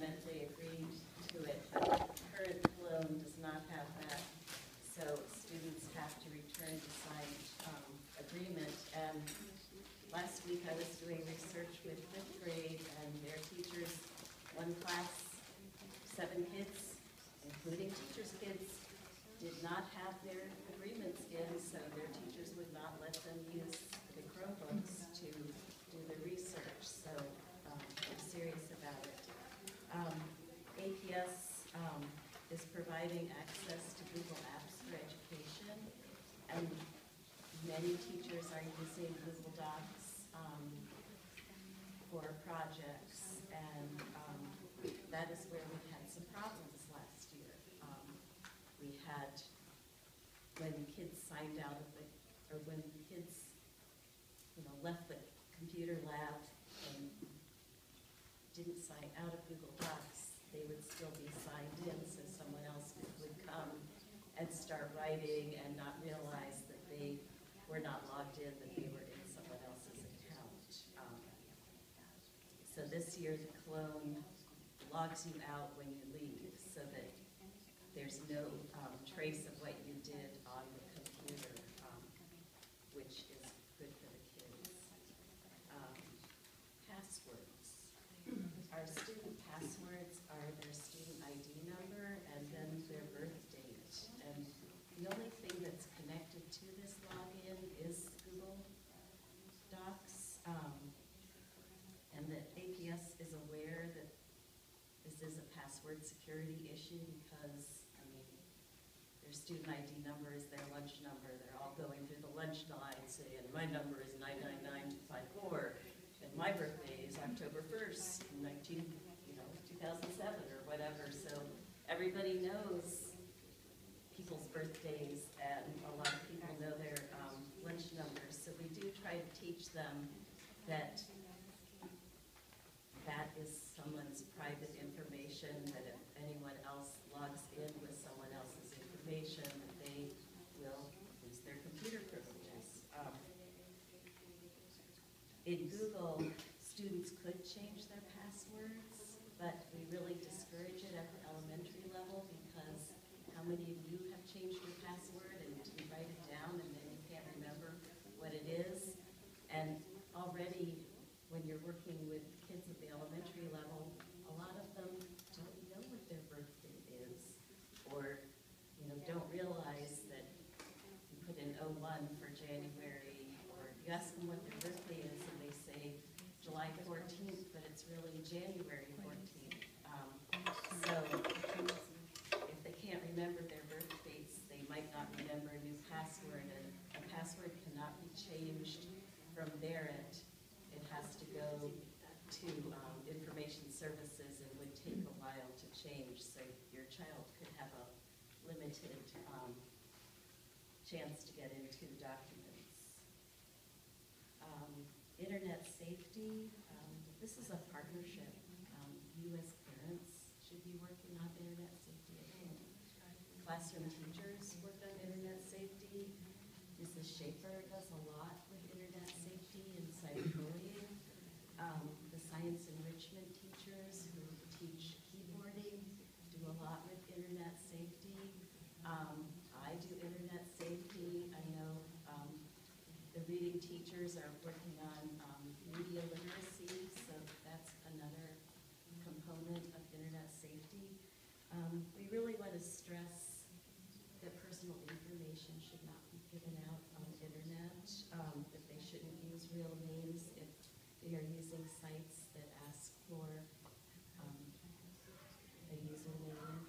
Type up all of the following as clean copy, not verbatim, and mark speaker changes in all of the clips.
Speaker 1: mentally agreed to it, but the current loan does not have that. So students have to return to signed agreement. And last week I was doing research with 5th grade, and their teachers, one class, 7 kids, including teachers' kids, did not have their agreements in, so their teachers would not let them use the Chromebooks to do the research. So we're serious about it. APS is providing access to Google Apps for education, and many teachers are using Google Docs for projects, and that is where we had some problems last year. We had, when kids signed out of the, or when kids, left the computer lab and didn't sign out of Google Docs, they would still be signed in, so someone else would come and start writing and not realize that they were not logged in, that they were in someone else's account. So this year the clone logs you out when you leave, so that there's no trace of what you did on the computer, which is good for the kids. Passwords. Our student passwords are their student ID number and then their birth date. And the only thing that's connected to this login is Google Docs. And that APS is aware that this is a password security issue because, their student ID number is their lunch number. They're all going through the lunch line saying, my number is 999254, and my birthday is October 1st, 2007 or whatever. So everybody knows people's birthdays, and a lot of people know their lunch numbers. So we do try to teach them that that is someone's private information, that if anyone else logs in with someone else's information, that they will lose their computer privileges. In Google, students could change their passwords, but we really discourage it at the elementary level because how many of you have changed your password and you write it down and then you can't remember what it is? And already, when you're working with kids at the elementary level, a lot of them don't know what their birthday is, or don't realize that you put in 01 for January, or you ask them what their birthday is and they say July 14th, but it's really January 14th. So if they can't remember their birth dates, they might not remember a new password, and a password cannot be changed from there. It has to go to information services and would take a while to change, so your child could have a limited chance to get into documents. Internet safety, this is a partnership. You as parents should be working on internet safety at home. Classroom teachers work on internet safety. Mrs. Schaefer does a lot with internet safety and cyberbullying. The science enrichment teachers who teach keyboarding do a lot with internet safety. I do internet safety. I know the reading teachers are working on media literacy, so that's another component of internet safety. We really want to stress that personal information should not be given out on the internet, that they shouldn't use real names if they are using sites that ask for a username,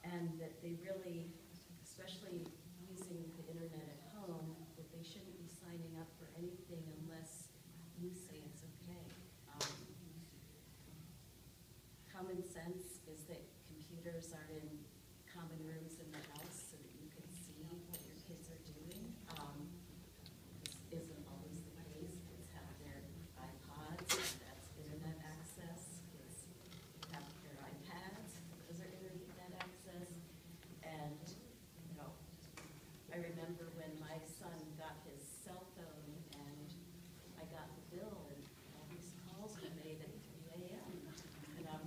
Speaker 1: and that they really, especially using the internet at home, that they shouldn't be signing up for anything unless you say it's okay. Common sense is that computers are in common rooms in the house so that you can see what your kids are doing. This isn't always the case. Kids have their iPods, and that's internet access. Kids have their iPads, those are internet access. And, I remember when my son got his cell phone and I got the bill and all these calls were made at 3 a.m. and I'm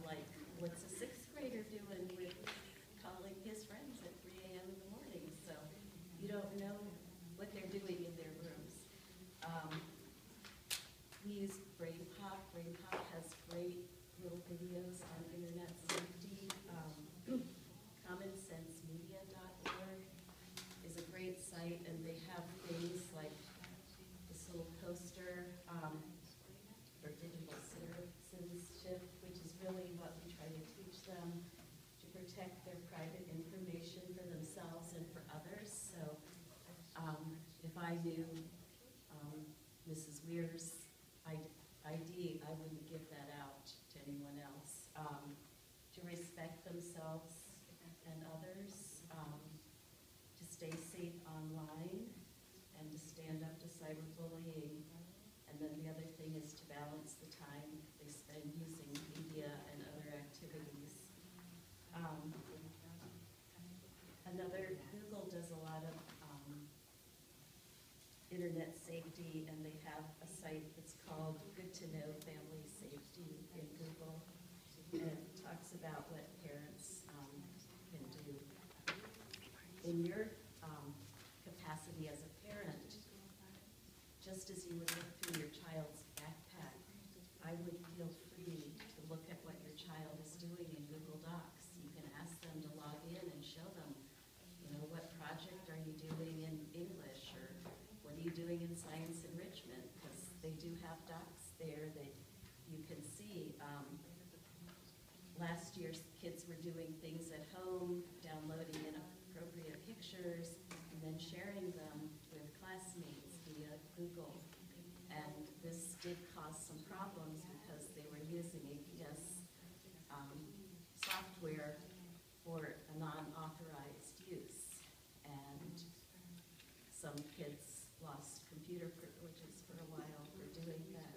Speaker 1: them to protect their private information for themselves and for others. So if I knew Mrs. Weir's ID, I wouldn't give that out to anyone else. To respect themselves and others, to stay safe online, and to stand up to cyberbullying. And then the other thing is to balance the time they spend using media and other activities. Google does a lot of internet safety, and they have a site that's called Good to Know Family Safety in Google, and it talks about what parents can do. In your capacity as a parent, just as you would look through your child's backpack, I would feel free to look at what your child is doing in Google Docs. You can ask them to log in and show them, what project are you doing in English, or what are you doing in science enrichment, because they do have docs there that you can see. Last year's kids were doing things at home, downloading inappropriate pictures, and then sharing them with classmates via Google. And this did cause some problems because they were using APS software for a non-authorized use. And some kids lost computer privileges for a while for doing that.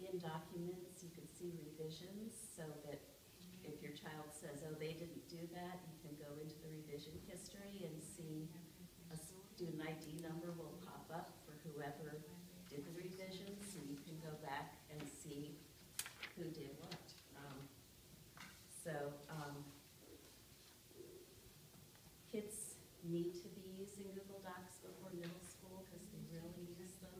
Speaker 1: In documents, you can see revisions, so that if your child says, oh, they didn't do that, you can go into the revision history and see a student ID number will pop up for whoever did the revisions, and you can go back and see who did what. Kids need to be using Google Docs before middle school because they really use them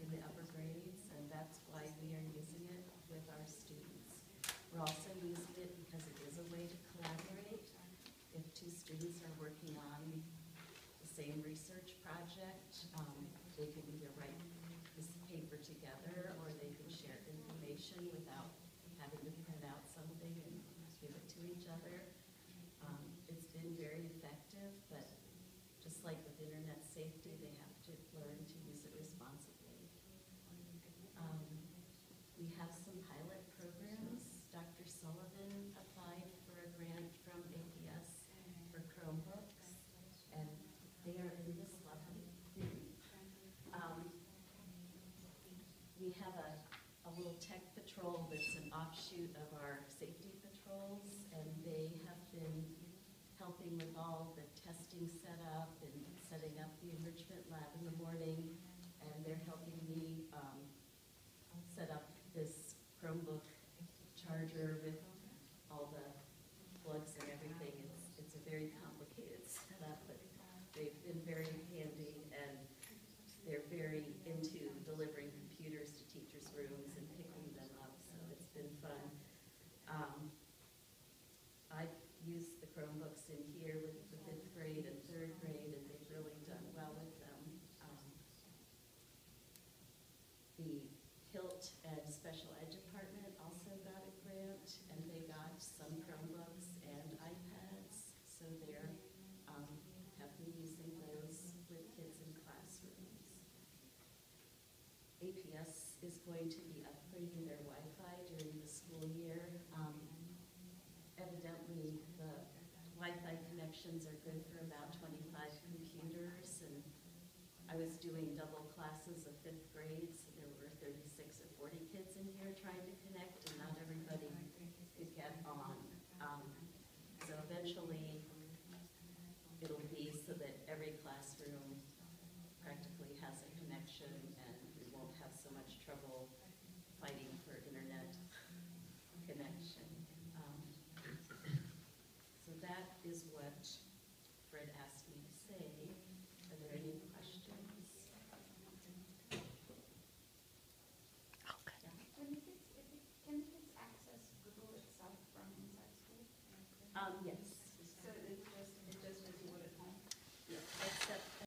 Speaker 1: in the upper grades, and that's why we are using it with our students. We're also using it because it is a way to collaborate. If two students are working on the same research project, they can either write this paper together, or they can share information without having to print out something and give it to each other. It's been very effective, but just like with internet safety, they have to learn to use it responsibly. We have some pilot programs. Dr. Sullivan applied for a grant from APS for Chromebooks, and they are in this lovely room. We have a little tech patrol that's an offshoot of our safety patrols, and they have been helping with all the testing setup and setting up the enrichment lab in the morning, and they're helping me set up this Chromebook charger with all the plugs and everything. It's a very complicated setup, but they've been very handy, and they're very into delivering computers to teachers' rooms and picking them up, so it's been fun. I've used the Chromebooks in here with the 5th grade and 3rd grade, and they've really done well with them. The HILT and Special Ed Department also got a grant, and they got some Chromebooks and iPads, so they're have been using those with kids in classrooms. APS is going to be upgrading their Wi-Fi during the school year. Evidently, the Wi-Fi connections are good for about 25 computers, and I was doing double classes of 5th grade, so there were 36 or 40 kids in here trying to connect, and not everybody could get on. So eventually, it'll be so that every classroom practically has a connection, and we won't have so much trouble fighting for internet connection. So that is what